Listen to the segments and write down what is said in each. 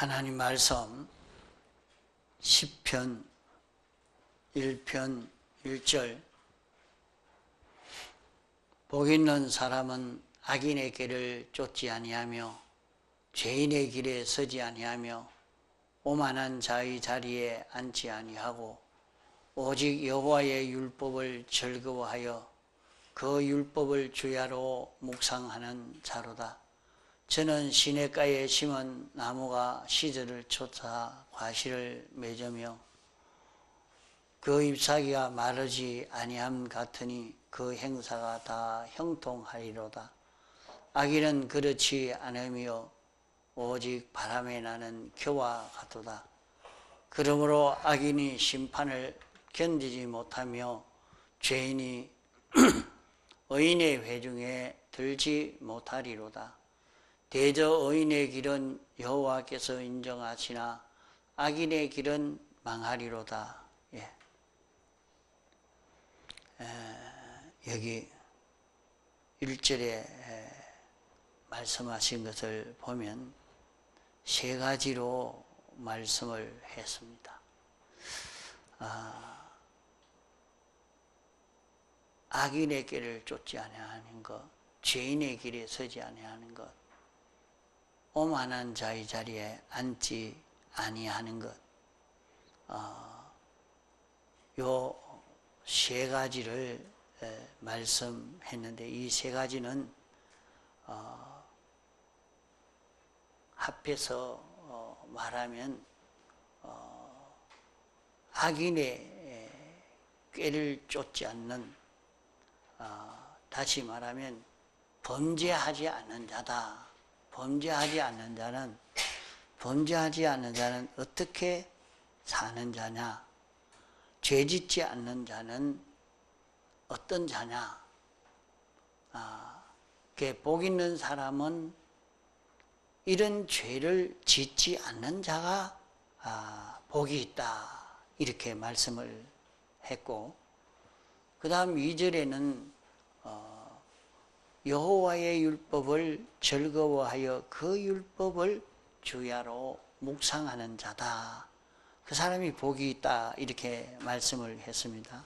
하나님 말씀 시편 1편 1절 복 있는 사람은 악인의 길을 쫓지 아니하며 죄인의 길에 서지 아니하며 오만한 자의 자리에 앉지 아니하고 오직 여호와의 율법을 즐거워하여 그 율법을 주야로 묵상하는 자로다. 저는 시냇가에 심은 나무가 시절을 쫓아 과실을 맺으며 그 잎사귀가 마르지 아니함 같으니 그 행사가 다 형통하리로다. 악인은 그렇지 않으며 오직 바람에 나는 겨와 같도다. 그러므로 악인이 심판을 견디지 못하며 죄인이 의인의 회중에 들지 못하리로다. 대저 의인의 길은 여호와께서 인정하시나 악인의 길은 망하리로다. 여기 1절에 말씀하신 것을 보면 세 가지로 말씀을 했습니다. 악인의 길을 쫓지 아니하는 것, 죄인의 길에 서지 아니하는 것, 오만한 자의 자리에 앉지 아니하는 것, 요 세 가지를 말씀했는데 이 세 가지는 합해서 말하면 악인의 꾀를 쫓지 않는, 다시 말하면 범죄하지 않는 자다. 범죄하지 않는 자는 어떻게 사는 자냐? 죄짓지 않는 자는 어떤 자냐? 복 있는 사람은 이런 죄를 짓지 않는 자가 복이 있다. 이렇게 말씀을 했고, 그 다음 2절에는 여호와의 율법을 즐거워하여 그 율법을 주야로 묵상하는 자다. 그 사람이 복이 있다. 이렇게 말씀을 했습니다.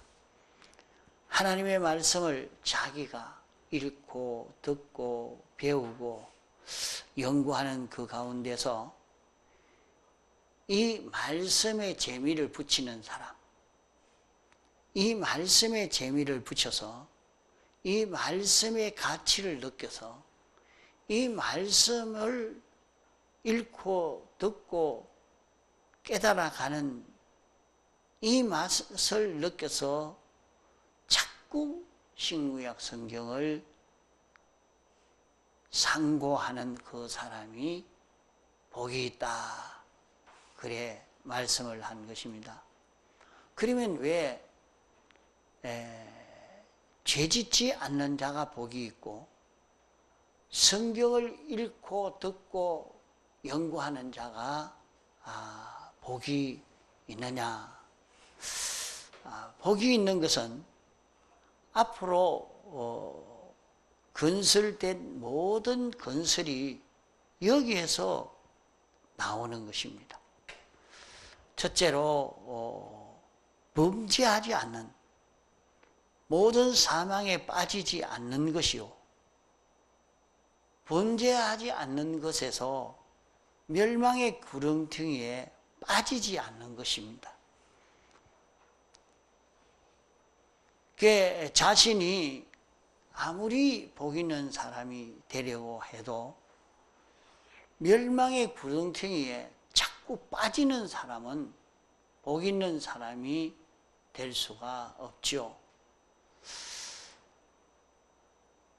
하나님의 말씀을 자기가 읽고 듣고 배우고 연구하는 그 가운데서 이 말씀에 재미를 붙이는 사람, 이 말씀에 재미를 붙여서 이 말씀의 가치를 느껴서 이 말씀을 읽고 듣고 깨달아가는 이 맛을 느껴서 자꾸 신구약 성경을 상고하는 그 사람이 복이 있다. 그래 말씀을 한 것입니다. 그러면 왜 죄짓지 않는 자가 복이 있고 성경을 읽고 듣고 연구하는 자가 복이 있느냐? 복이 있는 것은 앞으로 건설된 모든 건설이 여기에서 나오는 것입니다. 첫째로 범죄하지 않는, 모든 사망에 빠지지 않는 것이요, 범죄하지 않는 것에서 멸망의 구렁텅이에 빠지지 않는 것입니다. 그 자신이 아무리 복 있는 사람이 되려고 해도 멸망의 구렁텅이에 자꾸 빠지는 사람은 복 있는 사람이 될 수가 없죠.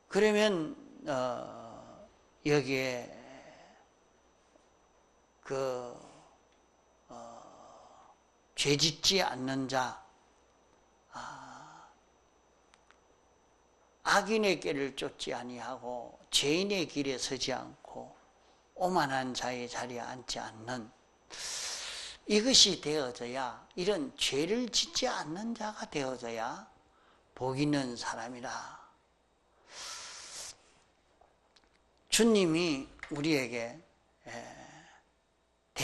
그러면 여기에 죄짓지 않는 자, 악인의 길을 쫓지 아니하고 죄인의 길에 서지 않고 오만한 자의 자리에 앉지 않는, 이것이 되어져야, 이런 죄를 짓지 않는 자가 되어져야 복 있는 사람이라. 주님이 우리에게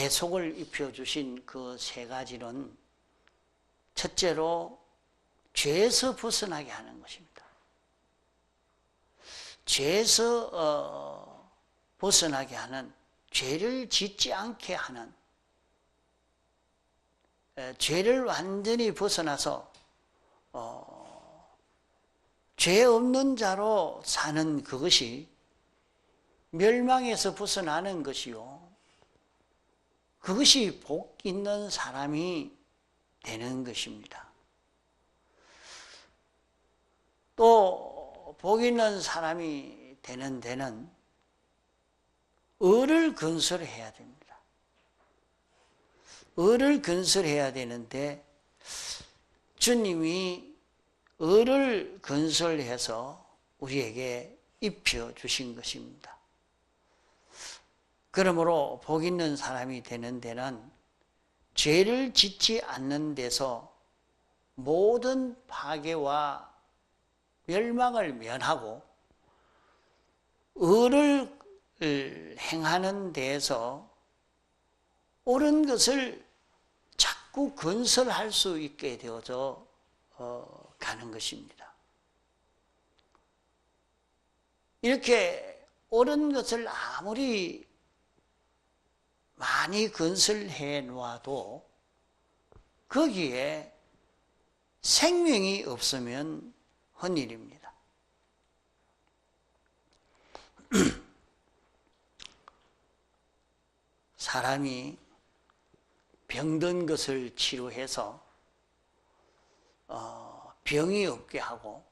대속을 입혀주신 그 세 가지는 첫째로 죄에서 벗어나게 하는 것입니다. 죄에서 벗어나게 하는, 죄를 짓지 않게 하는, 죄를 완전히 벗어나서 죄 없는 자로 사는 그것이 멸망에서 벗어나는 것이요, 그것이 복 있는 사람이 되는 것입니다. 또 복 있는 사람이 되는 데는 의를 건설해야 됩니다. 의를 건설해야 되는데 주님이 의를 건설해서 우리에게 입혀주신 것입니다. 그러므로 복 있는 사람이 되는 데는 죄를 짓지 않는 데서 모든 파괴와 멸망을 면하고 의를 행하는 데에서 옳은 것을 자꾸 건설할 수 있게 되어져 가는 것입니다. 이렇게 옳은 것을 아무리 많이 건설해 놓아도 거기에 생명이 없으면 헛일입니다. 사람이 병든 것을 치료해서 병이 없게 하고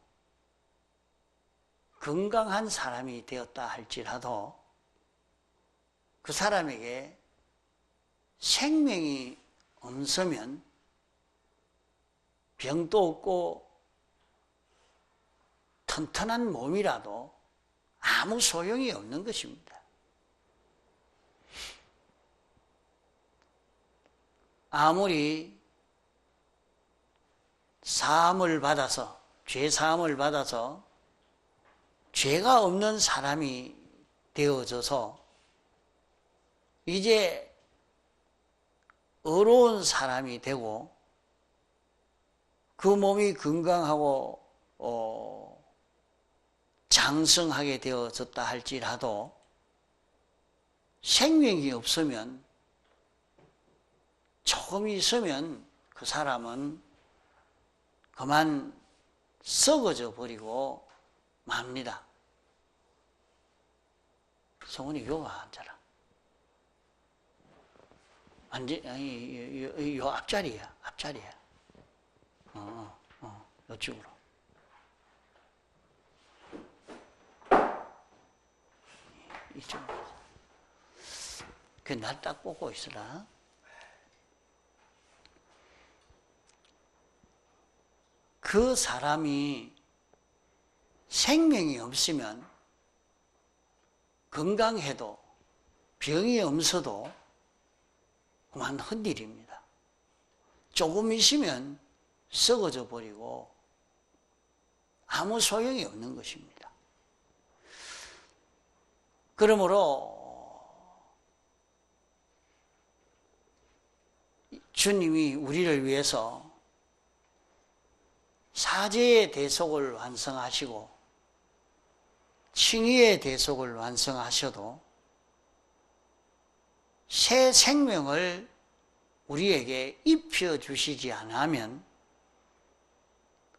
건강한 사람이 되었다 할지라도 그 사람에게 생명이 없으면 병도 없고 튼튼한 몸이라도 아무 소용이 없는 것입니다. 아무리 사함을 받아서, 죄 사함을 받아서 죄가 없는 사람이 되어져서 이제 의로운 사람이 되고 그 몸이 건강하고 장성하게 되어졌다 할지라도 생명이 없으면, 조금 있으면 그 사람은 그만 썩어져 버리고 맙니다. 성훈이 요가 앉아라. 아니, 요 앞자리야, 앞자리야. 이쪽으로. 이쪽으로. 그 날 딱 보고 있으라. 그 사람이 생명이 없으면, 건강해도 병이 없어도 그만 헛일입니다. 조금 있으면 썩어져 버리고 아무 소용이 없는 것입니다. 그러므로 주님이 우리를 위해서 사죄의 대속을 완성하시고 칭의의 대속을 완성하셔도 새 생명을 우리에게 입혀주시지 않으면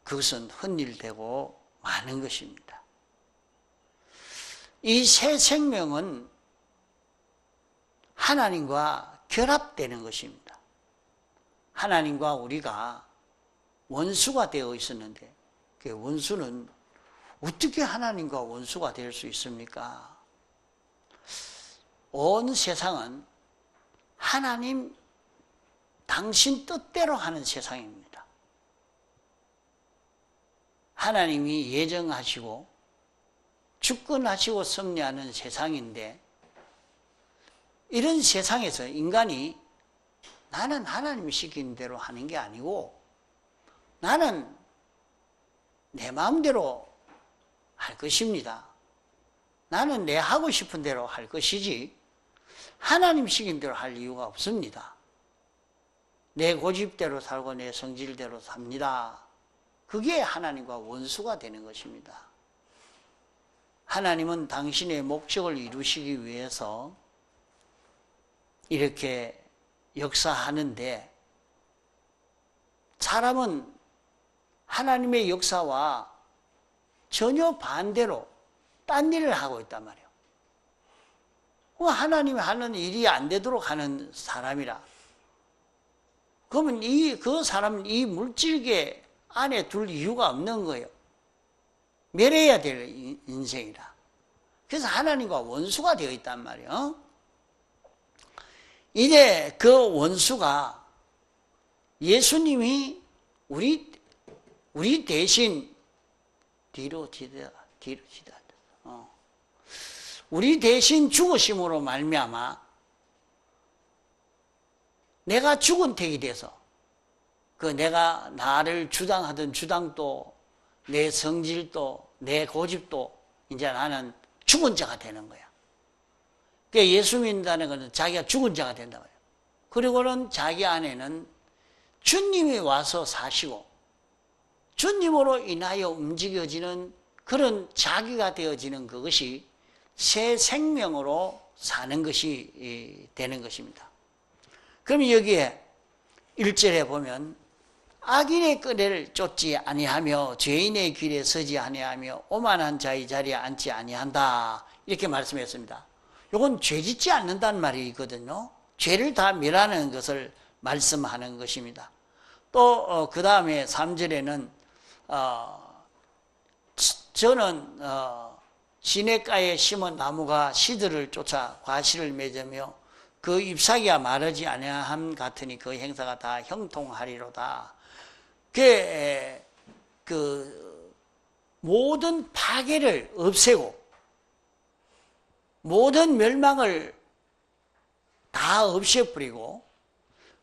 그것은 헛일되고 마는 것입니다. 이 새 생명은 하나님과 결합되는 것입니다. 하나님과 우리가 원수가 되어 있었는데 그 원수는 어떻게 하나님과 원수가 될 수 있습니까? 온 세상은 하나님 당신 뜻대로 하는 세상입니다. 하나님이 예정하시고 주권하시고 섭리하는 세상인데, 이런 세상에서 인간이 나는 하나님이 시키는 대로 하는 게 아니고 나는 내 마음대로 할 것입니다. 나는 내 하고 싶은 대로 할 것이지 하나님 시킨 대로 할 이유가 없습니다. 내 고집대로 살고 내 성질대로 삽니다. 그게 하나님과 원수가 되는 것입니다. 하나님은 당신의 목적을 이루시기 위해서 이렇게 역사하는데, 사람은 하나님의 역사와 전혀 반대로 딴 일을 하고 있단 말이에요. 하나님이 하는 일이 안 되도록 하는 사람이라. 그러면 그 사람은 이 물질계 안에 둘 이유가 없는 거예요. 멸해야 될 인생이라. 그래서 하나님과 원수가 되어 있단 말이에요. 이제 그 원수가 예수님이 우리 대신 우리 대신 죽으심으로 말미암아 내가 죽은 택이 돼서 내가 나를 주장하던 주장도 내 성질도 내 고집도 이제 나는 죽은 자가 되는 거야. 그러니까 예수 믿는다는 것은 자기가 죽은 자가 된다 말이야. 그리고는 자기 안에는 주님이 와서 사시고 주님으로 인하여 움직여지는 그런 자기가 되어지는 그것이 새 생명으로 사는 것이 되는 것입니다. 그럼 여기에 1절에 보면 악인의 꾀를 쫓지 아니하며 죄인의 길에 서지 아니하며 오만한 자의 자리에 앉지 아니한다, 이렇게 말씀했습니다. 이건 죄짓지 않는다는 말이거든요. 죄를 다 멸하는 것을 말씀하는 것입니다. 또 그 다음에 3절에는 저는 시냇가에 심은 나무가 시들을 쫓아 과실을 맺으며 그 잎사귀가 마르지 아니함 같으니 그 행사가 다 형통하리로다. 그 모든 파괴를 없애고 모든 멸망을 다 없애버리고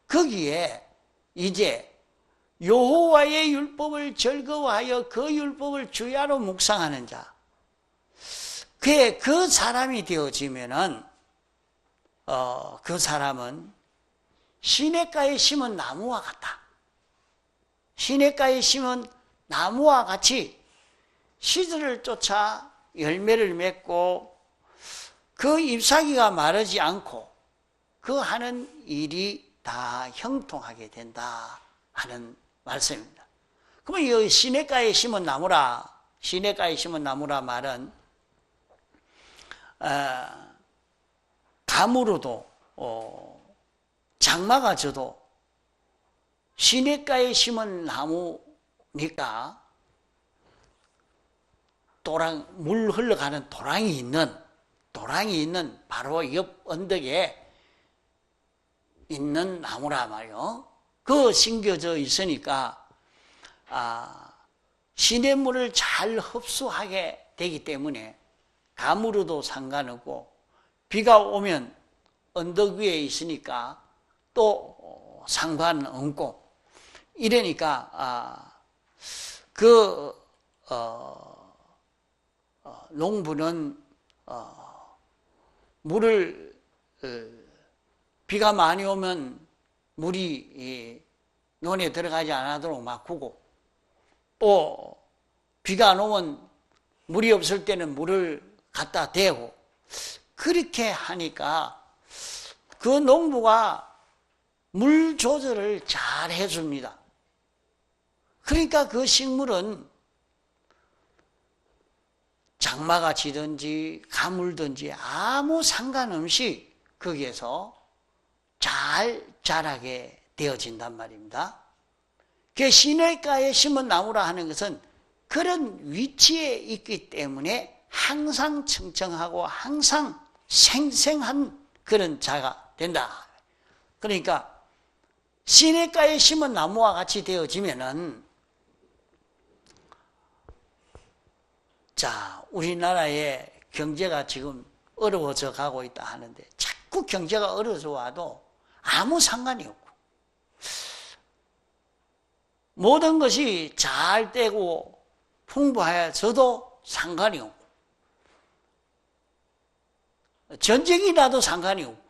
거기에 이제 여호와의 율법을 즐거워하여 그 율법을 주야로 묵상하는 자, 그 사람이 되어지면은 그 사람은 시냇가에 심은 나무와 같다. 시냇가에 심은 나무와 같이 시들을 쫓아 열매를 맺고 그 잎사귀가 마르지 않고 그 하는 일이 다 형통하게 된다 하는 말씀입니다. 그러면 이 시냇가에 심은 나무라 말은 가물어도 장마가 져도 시냇가에 심은 나무니까 물 흘러가는 도랑이 있는 바로 옆 언덕에 있는 나무라 말이요. 그 심겨져 있으니까 시냇물을 잘 흡수하게 되기 때문에 가물어도 상관없고 비가 오면 언덕 위에 있으니까 또 상관없고 이러니까 농부는 물을 비가 많이 오면 물이 논에 들어가지 않도록 막고 또 비가 안 오면 물이 없을 때는 물을 갖다 대고 그렇게 하니까 그 농부가 물 조절을 잘 해줍니다. 그러니까 그 식물은 장마가 지든지 가물든지 아무 상관없이 거기에서 잘 자라게 되어진단 말입니다. 그 시냇가에 심은 나무라 하는 것은 그런 위치에 있기 때문에 항상 청청하고 항상 생생한 그런 자가 된다. 그러니까 시냇가에 심은 나무와 같이 되어지면은 자, 우리나라의 경제가 지금 어려워져 가고 있다 하는데 자꾸 경제가 어려워져 와도 아무 상관이 없고 모든 것이 잘 되고 풍부해져도 상관이 없고 전쟁이 나도 상관이 없고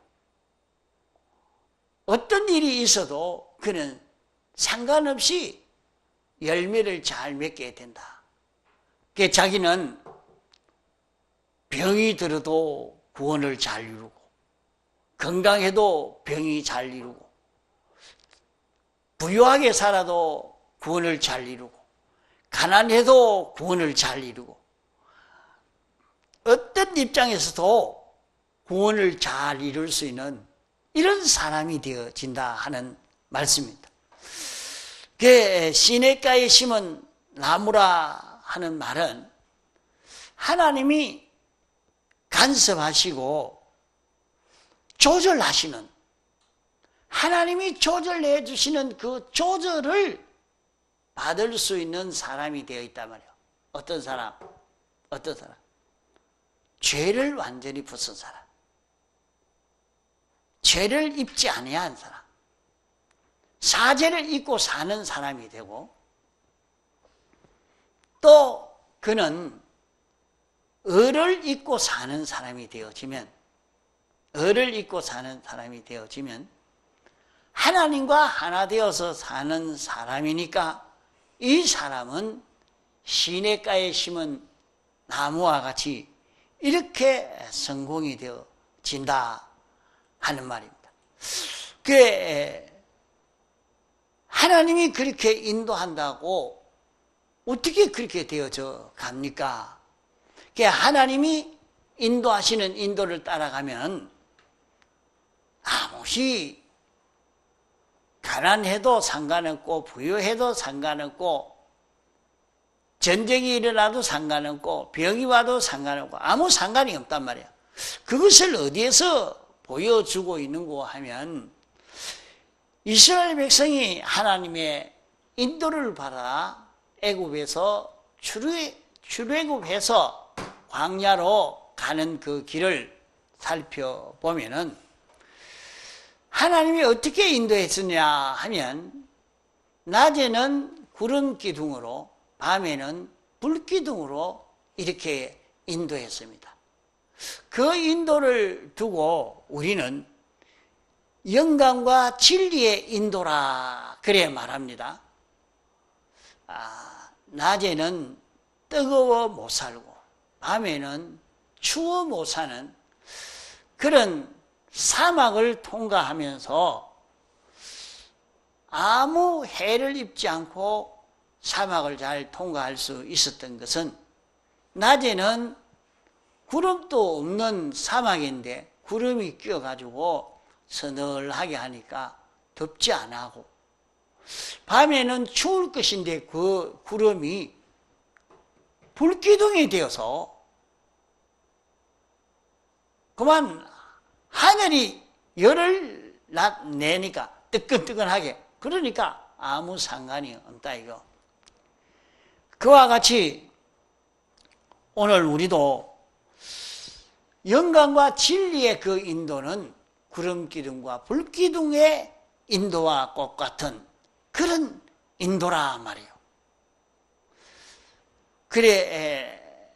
어떤 일이 있어도 그는 상관없이 열매를 잘 맺게 된다. 그러니까 자기는 병이 들어도 구원을 잘 이루고, 건강해도 병이 잘 이루고, 부유하게 살아도 구원을 잘 이루고, 가난해도 구원을 잘 이루고, 어떤 입장에서도 구원을 잘 이룰 수 있는 이런 사람이 되어진다 하는 말씀입니다. 시냇가에 심은 나무라 하는 말은 하나님이 간섭하시고 조절하시는, 하나님이 조절해 주시는 그 조절을 받을 수 있는 사람이 되어 있단 말이에요. 어떤 사람? 어떤 사람? 죄를 완전히 벗은 사람, 죄를 입지 아니한 사람, 사죄를 입고 사는 사람이 되고, 또 그는 의를 입고 사는 사람이 되어지면, 의를 입고 사는 사람이 되어지면 하나님과 하나 되어서 사는 사람이니까 이 사람은 시냇가에 심은 나무와 같이 이렇게 성공이 되어진다 하는 말입니다. 하나님이 그렇게 인도한다고 어떻게 그렇게 되어져 갑니까? 하나님이 인도하시는 인도를 따라가면 아무시 가난해도 상관없고, 부유해도 상관없고, 전쟁이 일어나도 상관없고, 병이 와도 상관없고, 아무 상관이 없단 말이에요. 그것을 어디에서 보여주고 있는고 하면, 이스라엘 백성이 하나님의 인도를 받아 애굽에서 출애굽해서 광야로 가는 그 길을 살펴보면은 하나님이 어떻게 인도했느냐 하면, 낮에는 구름 기둥으로, 밤에는 불 기둥으로 이렇게 인도했습니다. 그 인도를 두고 우리는 영감과 진리의 인도라 그래 말합니다. 낮에는 뜨거워 못 살고 밤에는 추워 못 사는 그런 사막을 통과하면서 아무 해를 입지 않고 사막을 잘 통과할 수 있었던 것은, 낮에는 구름도 없는 사막인데 구름이 끼어가지고 서늘하게 하니까 덥지 않아 하고, 밤에는 추울 것인데 그 구름이 불기둥이 되어서 그만 하늘이 열을 내니까 뜨끈뜨끈하게, 그러니까 아무 상관이 없다 이거. 그와 같이 오늘 우리도 영광과 진리의 그 인도는 구름기둥과 불기둥의 인도와 똑같은 그런 인도라 말이에요. 그래,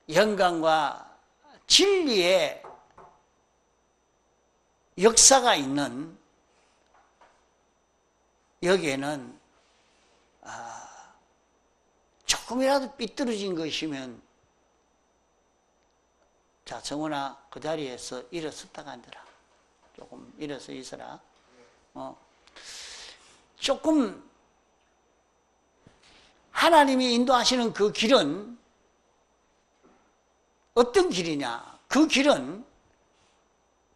영광과 진리의 역사가 있는 여기에는 조금이라도 삐뚤어진 것이면, 자, 정원아, 그 자리에서 일어섰다가 앉아라. 조금 일어서 있어라. 조금 하나님이 인도하시는 그 길은 어떤 길이냐? 그 길은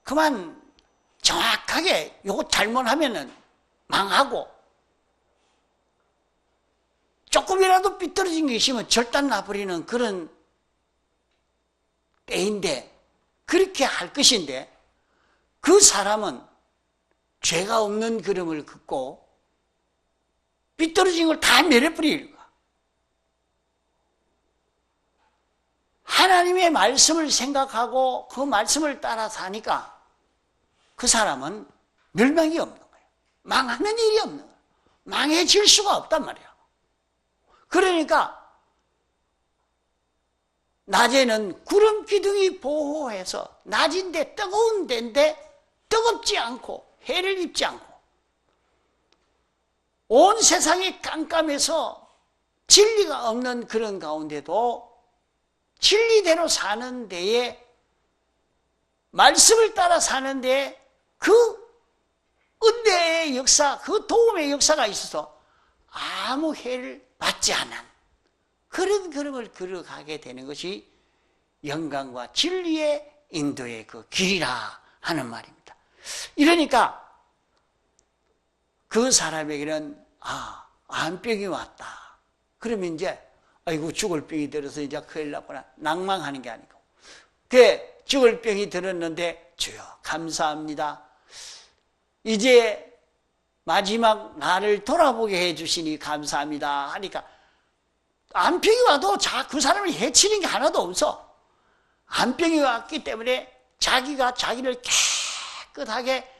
그만 정확하게 요거 잘못하면은 망하고, 조금이라도 삐뚤어진 게 있으면 절단 나버리는 그런 때인데, 그렇게 할 것인데, 그 사람은 죄가 없는 걸음을 긋고 삐뚤어진 걸 다 내려버리는 거야. 하나님의 말씀을 생각하고 그 말씀을 따라 사니까 그 사람은 멸망이 없는 거예요. 망하는 일이 없는 거예요. 망해질 수가 없단 말이야. 그러니까 낮에는 구름 기둥이 보호해서, 낮인데 뜨거운 데인데 뜨겁지 않고 해를 입지 않고 온 세상이 깜깜해서 진리가 없는 그런 가운데도 진리대로 사는 데에 말씀을 따라 사는 데에 그 은혜의 역사, 그 도움의 역사가 있어서 아무 해를 받지 않은 그런 걸음을 걸어가게 되는 것이 영광과 진리의 인도의 그 길이라 하는 말입니다. 이러니까 그 사람에게는 암병이 왔다. 그러면 이제 아이고 죽을 병이 들어서 이제 큰일 났구나 낭망하는 게 아니고 그 죽을 병이 들었는데 주여 감사합니다. 이제 마지막 나를 돌아보게 해주시니 감사합니다 하니까 암병이 와도 그 사람을 해치는 게 하나도 없어. 암병이 왔기 때문에 자기가 자기를 깨끗하게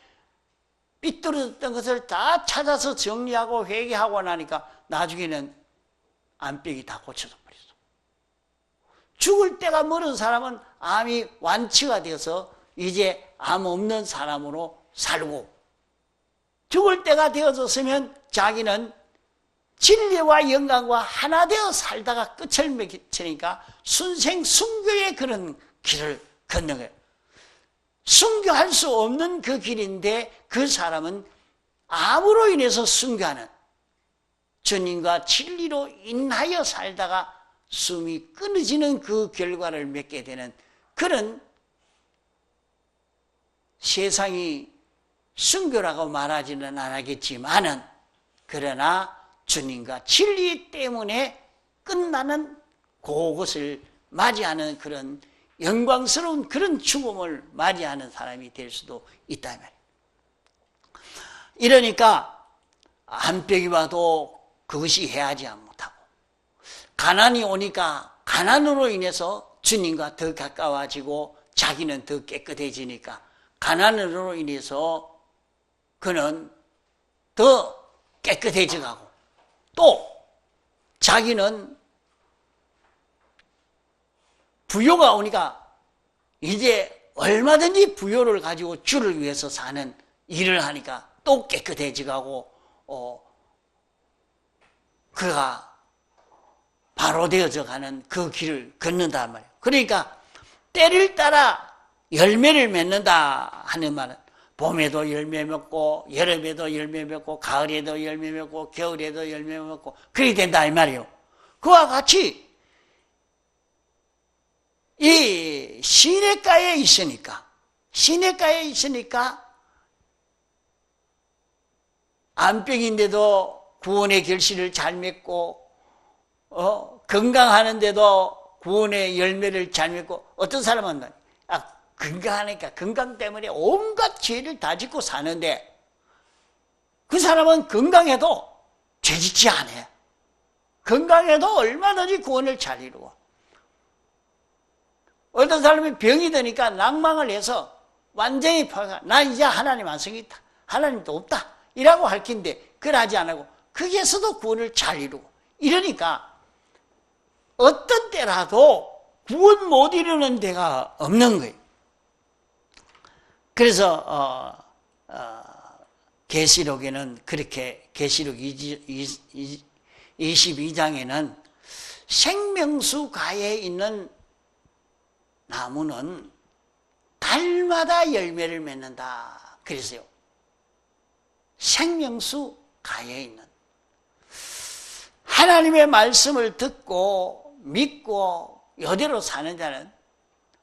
삐뚤어졌던 것을 다 찾아서 정리하고 회개하고 나니까 나중에는 암병이 다 고쳐져 버렸어. 죽을 때가 멀은 사람은 암이 완치가 되어서 이제 암 없는 사람으로 살고 죽을 때가 되어졌으면 자기는 진리와 영광과 하나 되어 살다가 끝을 맺으니까 순생순교의 그런 길을 걷는 거예요. 순교할 수 없는 그 길인데 그 사람은 암으로 인해서 순교하는 주님과 진리로 인하여 살다가 숨이 끊어지는 그 결과를 맺게 되는 그런 세상이 순교라고 말하지는 않겠지만은 그러나 주님과 진리 때문에 끝나는 그것을 맞이하는 그런 영광스러운 그런 죽음을 맞이하는 사람이 될 수도 있다 이 말이에요. 이러니까 암병이 와도 그것이 해하지 못하고 가난이 오니까 가난으로 인해서 주님과 더 가까워지고 자기는 더 깨끗해지니까 가난으로 인해서 그는 더 깨끗해져 가고 또 자기는 부요가 오니까 이제 얼마든지 부요를 가지고 주를 위해서 사는 일을 하니까 또 깨끗해져 가고 그가 바로 되어져 가는 그 길을 걷는단 말이에요. 그러니까 때를 따라 열매를 맺는다 하는 말은 봄에도 열매 맺고 여름에도 열매 맺고 가을에도 열매 맺고 겨울에도 열매 맺고 그렇게 된다 이 말이에요. 그와 같이 이 시냇가에 있으니까 암병인데도 구원의 결실을 잘 맺고 건강하는데도 구원의 열매를 잘 맺고 어떤 사람은 건강하니까 건강 때문에 온갖 죄를 다 짓고 사는데 그 사람은 건강해도 죄 짓지 않아요. 건강해도 얼마든지 구원을 잘 이루고 어떤 사람이 병이 드니까 낭망을 해서 완전히 나 이제 하나님 안성이 있다. 하나님도 없다. 이라고 할 텐데 그걸 하지 않고 거기에서도 구원을 잘 이루고 이러니까 어떤 때라도 구원 못 이루는 데가 없는 거예요. 그래서 계시록에는 그렇게 계시록 22장에는 생명수 가에 있는 나무는 달마다 열매를 맺는다 그랬어요. 생명수 가에 있는 하나님의 말씀을 듣고 믿고 이대로 사는 자는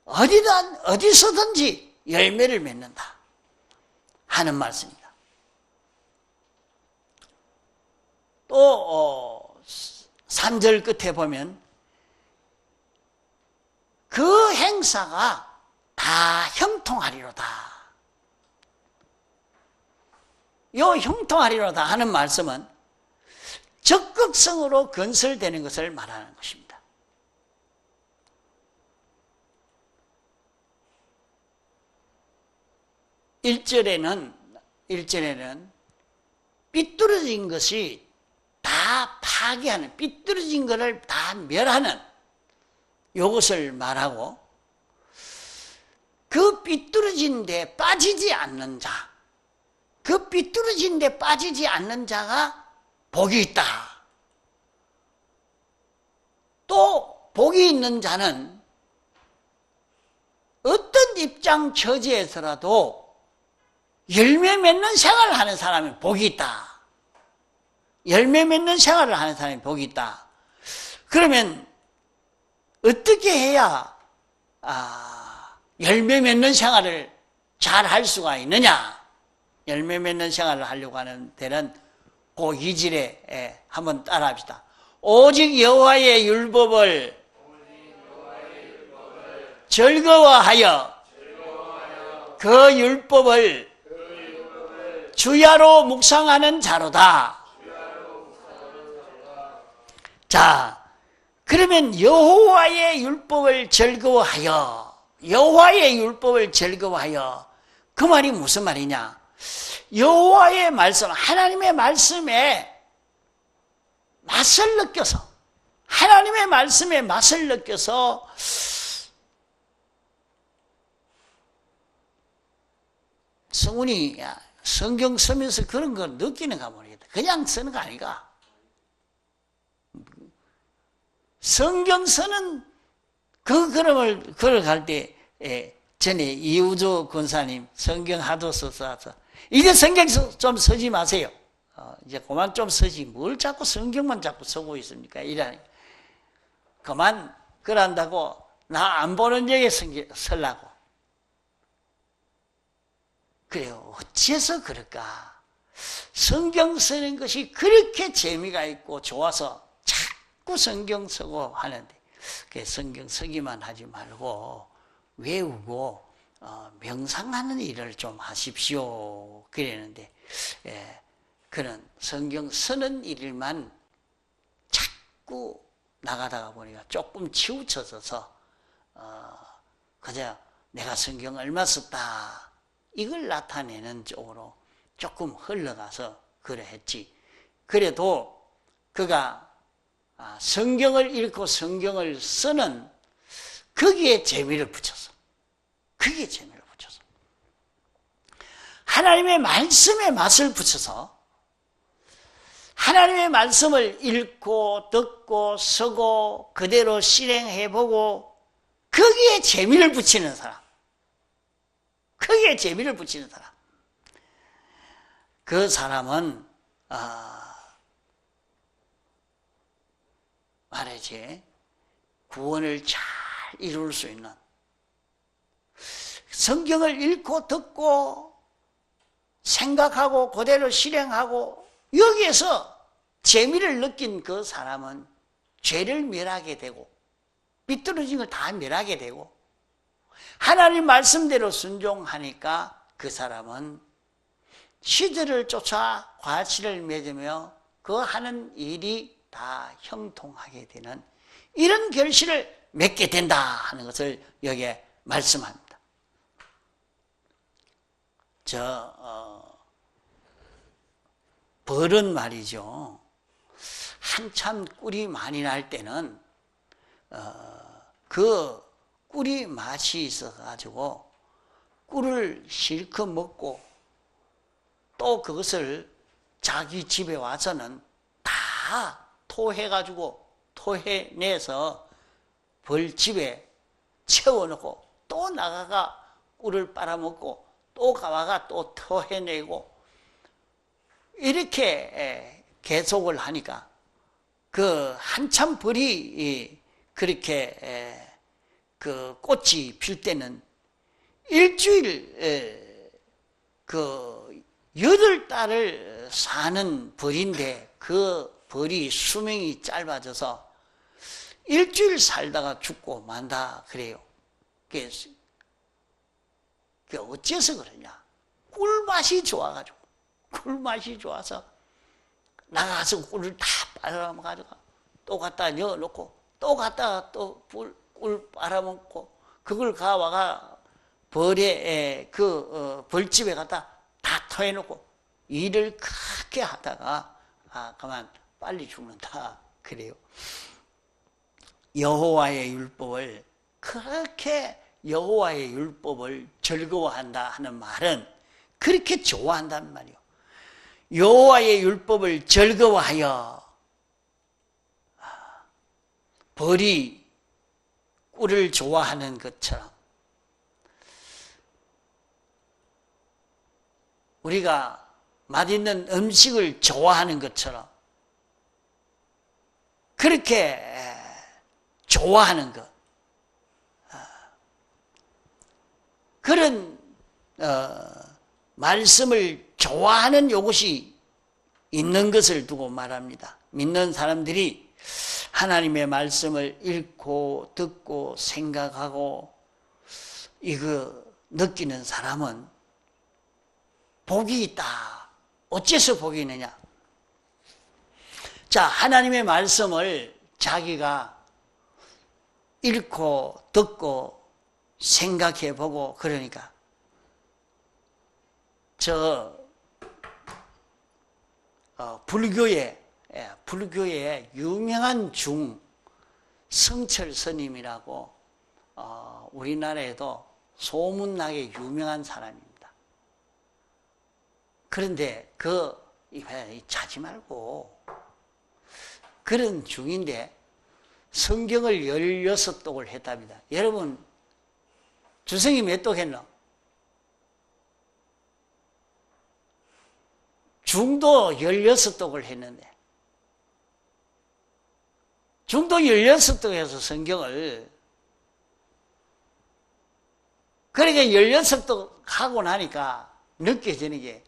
어디서든지 열매를 맺는다 하는 말씀입니다. 또 3절 끝에 보면 그 행사가 다 형통하리로다. 요 형통하리로다 하는 말씀은 적극성으로 건설되는 것을 말하는 것입니다. 일절에는 삐뚤어진 것이 다 파괴하는, 삐뚤어진 것을 다 멸하는 이것을 말하고 그 삐뚤어진 데 빠지지 않는 자, 그 삐뚤어진 데 빠지지 않는 자가 복이 있다. 또 복이 있는 자는 어떤 입장 처지에서라도 열매 맺는 생활을 하는 사람이 복이 있다. 열매 맺는 생활을 하는 사람이 복이 있다. 그러면 어떻게 해야 열매 맺는 생활을 잘 할 수가 있느냐? 열매 맺는 생활을 하려고 하는 데는 그 2절에 한번 따라합시다. 오직 여호와의 율법을 즐거워하여 그 율법을 주야로 묵상하는 자로다. 자, 그러면 여호와의 율법을 즐거워하여, 여호와의 율법을 즐거워하여, 그 말이 무슨 말이냐? 여호와의 말씀, 하나님의 말씀에 맛을 느껴서, 하나님의 말씀에 맛을 느껴서 성훈이 성경 쓰면서 그런 걸 느끼는가 모르겠다. 그냥 쓰는 거 아니가? 성경 쓰는 그 걸음을 걸어갈 때 전에 이우조 권사님 성경 하도 써서 이제 성경 좀 쓰지 마세요. 이제 그만 좀 쓰지. 뭘 자꾸 성경만 자꾸 쓰고 있습니까? 이라니. 그만 그런다고 나 안 보는 적에 성경 쓰려고. 그래요. 어째서 그럴까? 성경 쓰는 것이 그렇게 재미가 있고 좋아서 자꾸 성경 쓰고 하는데 성경 쓰기만 하지 말고 외우고 명상하는 일을 좀 하십시오. 그랬는데 그런 성경 쓰는 일만 자꾸 나가다가 보니까 조금 치우쳐져서 그저 내가 성경 얼마 썼다 이걸 나타내는 쪽으로 조금 흘러가서 그래 했지. 그래도 그가 성경을 읽고 성경을 쓰는 거기에 재미를 붙였어. 거기에 재미를 붙였어. 하나님의 말씀에 맛을 붙여서 하나님의 말씀을 읽고 듣고 쓰고 그대로 실행해보고 거기에 재미를 붙이는 사람. 거기에 재미를 붙이는 사람. 그 사람은 말하지 구원을 잘 이룰 수 있는 성경을 읽고 듣고 생각하고 그대로 실행하고 여기에서 재미를 느낀 그 사람은 죄를 멸하게 되고 삐뚤어진 걸 다 멸하게 되고 하나님 말씀대로 순종하니까 그 사람은 시대를 쫓아 과실을 맺으며 그 하는 일이 다 형통하게 되는 이런 결실을 맺게 된다 하는 것을 여기에 말씀합니다. 벌은 말이죠. 한참 꿀이 많이 날 때는 그 꿀이 맛이 있어가지고 꿀을 실컷 먹고 또 그것을 자기 집에 와서는 다 토해가지고 토해내서 벌집에 채워놓고 또 나가가 꿀을 빨아먹고 또 가와가 또 토해내고 이렇게 계속을 하니까 그 한참 벌이 그렇게 그 꽃이 필 때는 일주일 그 8달을 사는 벌인데 그 벌이 수명이 짧아져서 일주일 살다가 죽고 만다 그래요. 그게 어째서 그러냐? 꿀맛이 좋아가지고 꿀맛이 좋아서 나가서 꿀을 다 빨아먹어가지고 또 갖다 넣어놓고 또 갖다가 또 꿀 빨아먹고 그걸 가와가 벌에 벌집에 갖다 다 토해놓고 일을 크게 하다가 그만 빨리 죽는다 그래요. 여호와의 율법을 그렇게 여호와의 율법을 즐거워한다 하는 말은 그렇게 좋아한단 말이요. 여호와의 율법을 즐거워하여 벌이 꿀을 좋아하는 것처럼 우리가 맛있는 음식을 좋아하는 것처럼 그렇게 좋아하는 것, 그런 말씀을 좋아하는 요것이 있는 것을 두고 말합니다. 믿는 사람들이 하나님의 말씀을 읽고 듣고 생각하고 이거 느끼는 사람은 복이 있다. 어째서 복이 있느냐? 자, 하나님의 말씀을 자기가 읽고 듣고 생각해 보고 그러니까 불교의 유명한 중 성철 스님이라고 우리나라에도 소문나게 유명한 사람입니다. 그런데 자지 말고 그런 중인데 성경을 16독을 했답니다. 여러분 주성이 몇 독 했노? 중도 16독을 했는데 중도 16독에서 성경을 그러니까 16독 하고 나니까 느껴지는 게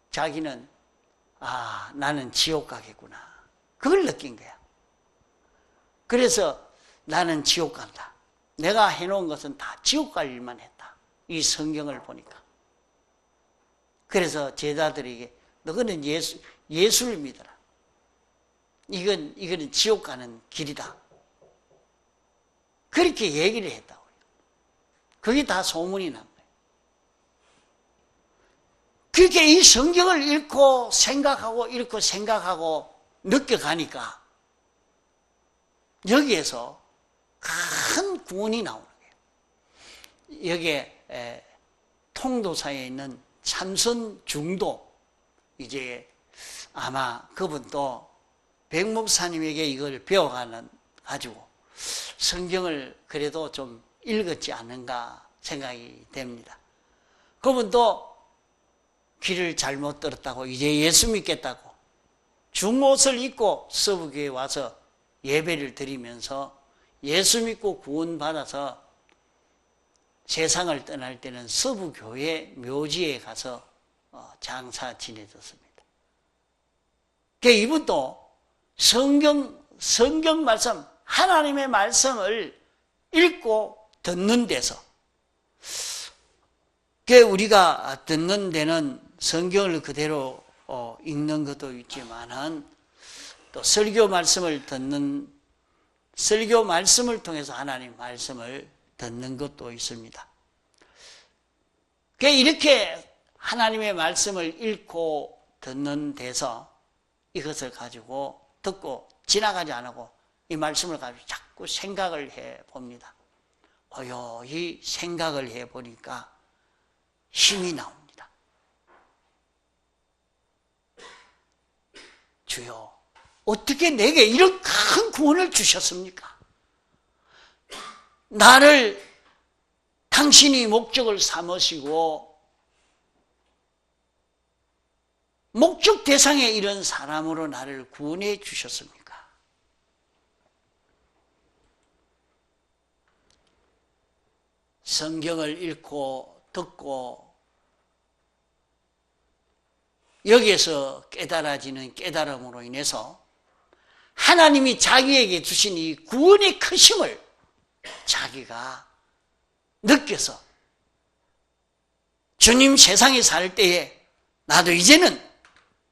자기는 나는 지옥 가겠구나. 그걸 느낀 거야. 그래서 나는 지옥 간다. 내가 해놓은 것은 다 지옥 갈 일만 했다. 이 성경을 보니까. 그래서 제자들에게 너희는 예수를 믿어라. 이거는 지옥 가는 길이다. 그렇게 얘기를 했다고요. 그게 다 소문이 난 거예요. 그렇게 이 성경을 읽고 생각하고 느껴가니까 여기에서 큰 구원이 나오는 거예요. 여기에 통도사에 있는 참선 중도, 이제 아마 그분도 백목사님에게 이걸 배워가지고 성경을 그래도 좀 읽었지 않는가 생각이 됩니다. 그분도 귀를 잘못 들었다고 이제 예수 믿겠다고 중옷을 입고 서부교에 와서 예배를 드리면서 예수 믿고 구원받아서 세상을 떠날 때는 서부교회 묘지에 가서 장사 지내졌습니다. 그러니까 이분도 성경 말씀, 하나님의 말씀을 읽고 듣는 데서, 그러니까 우리가 듣는 데는 성경을 그대로 읽는 것도 있지만은 또 설교 말씀을 통해서 하나님 말씀을 듣는 것도 있습니다. 이렇게 하나님의 말씀을 읽고 듣는 데서 이것을 가지고 듣고 지나가지 않고 이 말씀을 가지고 자꾸 생각을 해 봅니다. 이 생각을 해 보니까 힘이 나옵니다. 주여, 어떻게 내게 이런 큰 구원을 주셨습니까? 나를 당신이 목적을 삼으시고 목적 대상에 이런 사람으로 나를 구원해 주셨습니까? 성경을 읽고 듣고 여기에서 깨달아지는 깨달음으로 인해서 하나님이 자기에게 주신 이 구원의 크심을 자기가 느껴서 주님 세상에 살 때에 나도 이제는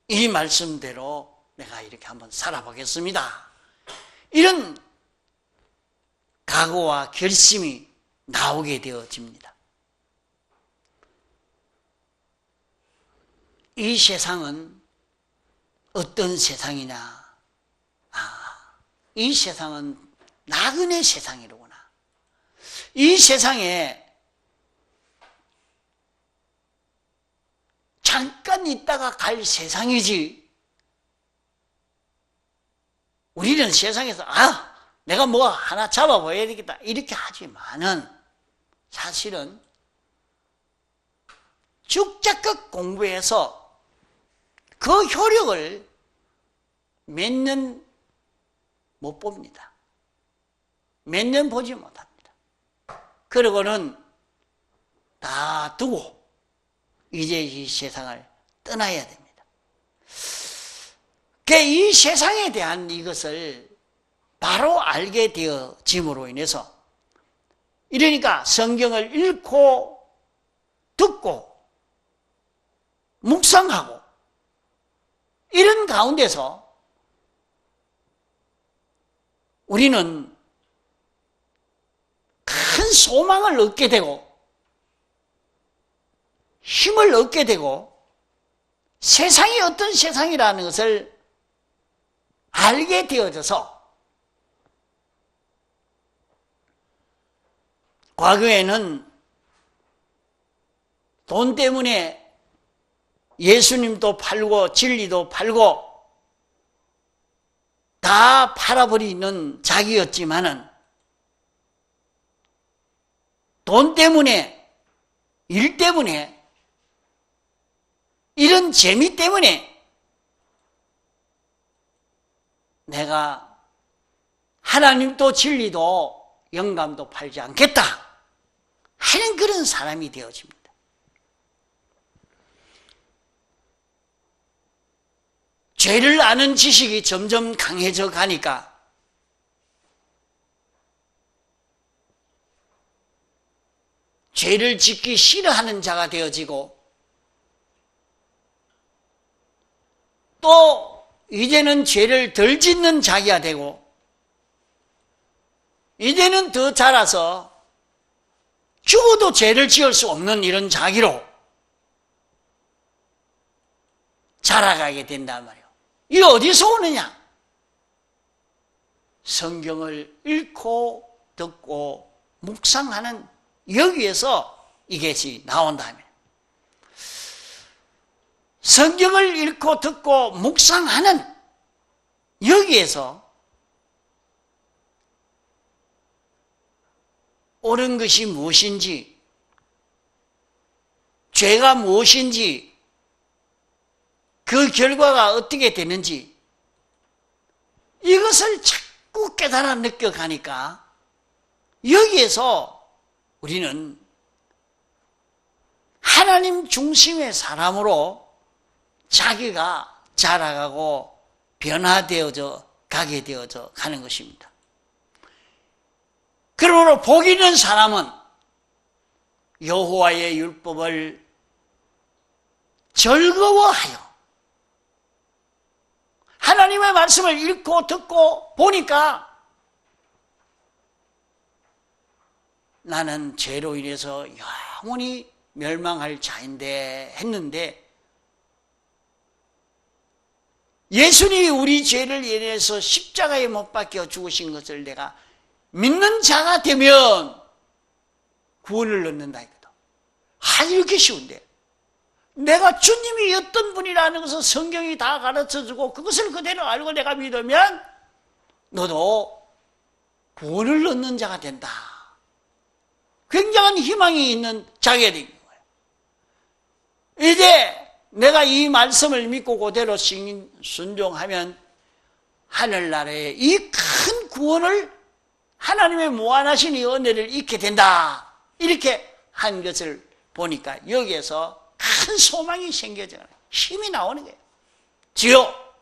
이 말씀대로 내가 이렇게 한번 살아보겠습니다. 이런 각오와 결심이 나오게 되어집니다. 이 세상은 어떤 세상이냐? 이 세상은 나그네 세상이로구나. 이 세상에 잠깐 있다가 갈 세상이지, 우리는 세상에서 내가 뭐 하나 잡아봐야 되겠다 이렇게 하지만은, 사실은 죽자극 공부해서 그 효력을 몇 년 못 봅니다. 몇 년 보지 못합니다. 그러고는 다 두고 이제 이 세상을 떠나야 됩니다. 이 세상에 대한 이것을 바로 알게 되어짐으로 인해서, 이러니까 성경을 읽고 듣고 묵상하고 이런 가운데서 우리는 큰 소망을 얻게 되고 힘을 얻게 되고 세상이 어떤 세상이라는 것을 알게 되어져서, 과거에는 돈 때문에 예수님도 팔고 진리도 팔고 다 팔아버리는 자기였지만은, 돈 때문에, 일 때문에, 이런 재미 때문에 내가 하나님도 진리도 영감도 팔지 않겠다 하는 그런 사람이 되어집니다. 죄를 아는 지식이 점점 강해져 가니까 죄를 짓기 싫어하는 자가 되어지고, 또 이제는 죄를 덜 짓는 자기가 되고, 이제는 더 자라서 죽어도 죄를 지을 수 없는 이런 자기로 자라가게 된단 말이에요. 이게 어디서 오느냐? 성경을 읽고 듣고 묵상하는 여기에서 이것이 나온다면, 성경을 읽고 듣고 묵상하는 여기에서 옳은 것이 무엇인지, 죄가 무엇인지, 그 결과가 어떻게 되는지 이것을 자꾸 깨달아 느껴가니까, 여기에서 우리는 하나님 중심의 사람으로 자기가 자라가고 변화되어져 가게 되어져 가는 것입니다. 그러므로 복 있는 사람은 여호와의 율법을 즐거워하여, 하나님의 말씀을 읽고 듣고 보니까 나는 죄로 인해서 영원히 멸망할 자인데 했는데, 예수님이 우리 죄를 인해서 십자가에 못 박혀 죽으신 것을 내가 믿는 자가 되면 구원을 얻는다 이거다. 이렇게 쉬운데, 내가 주님이 어떤 분이라는 것을 성경이 다 가르쳐주고 그것을 그대로 알고 내가 믿으면 너도 구원을 얻는 자가 된다. 굉장한 희망이 있는 자가 되는 거예요. 이제 내가 이 말씀을 믿고 그대로 순종하면 하늘나라의 이 큰 구원을, 하나님의 무한하신 이 은혜를 잊게 된다. 이렇게 한 것을 보니까 여기에서 큰 소망이 생겨져요. 힘이 나오는 거예요. 주여,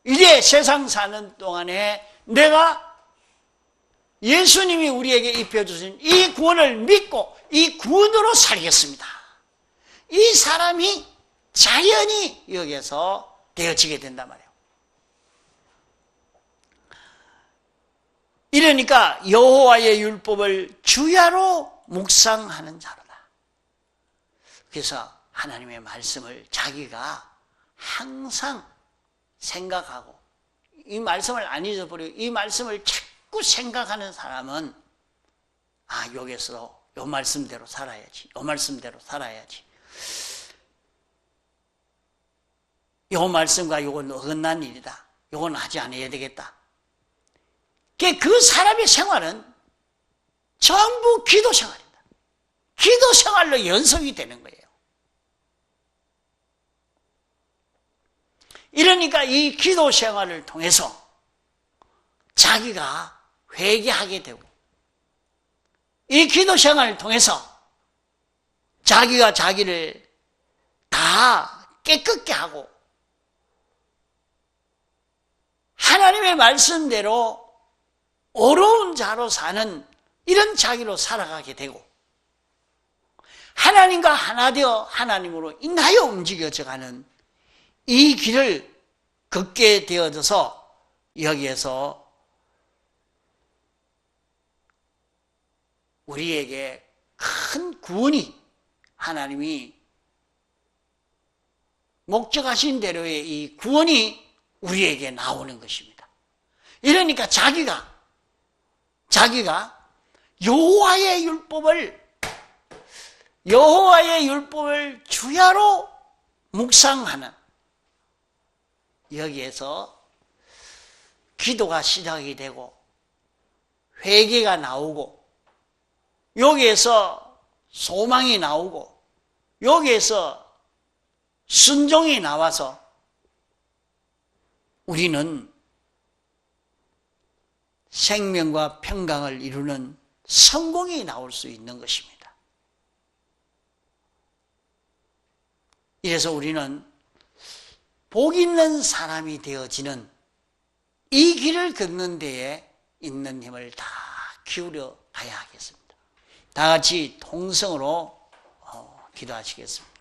이제 세상 사는 동안에 내가 예수님이 우리에게 입혀주신 이 구원을 믿고 이 구원으로 살겠습니다. 이 사람이 자연히 여기에서 되어지게 된단 말이에요. 이러니까 여호와의 율법을 주야로 묵상하는 자로다. 그래서 하나님의 말씀을 자기가 항상 생각하고, 이 말씀을 안 잊어버리고 이 말씀을 자꾸 생각하는 사람은 아, 여기서 요 말씀대로 살아야지. 요 말씀대로 살아야지. 요 말씀과 요건 어긋난 일이다. 요건 하지 않아야 되겠다. 그 사람의 생활은 전부 기도 생활입니다. 기도 생활로 연속이 되는 거예요. 이러니까 이 기도 생활을 통해서 자기가 회개하게 되고, 이 기도 생활을 통해서 자기가 자기를 다 깨끗게 하고 하나님의 말씀대로 어려운 자로 사는 이런 자기로 살아가게 되고, 하나님과 하나 되어 하나님으로 인하여 움직여져가는 이 길을 걷게 되어져서 여기에서 우리에게 큰 구원이, 하나님이 목적하신 대로의 이 구원이 우리에게 나오는 것입니다. 이러니까 자기가 여호와의 율법을 주야로 묵상하는, 여기에서 기도가 시작이 되고 회개가 나오고, 여기에서 소망이 나오고, 여기에서 순종이 나와서 우리는 생명과 평강을 이루는 성공이 나올 수 있는 것입니다. 이래서 우리는 복 있는 사람이 되어지는 이 길을 걷는 데에 있는 힘을 다 기울여 가야 하겠습니다. 다 같이 통성으로 기도하시겠습니다.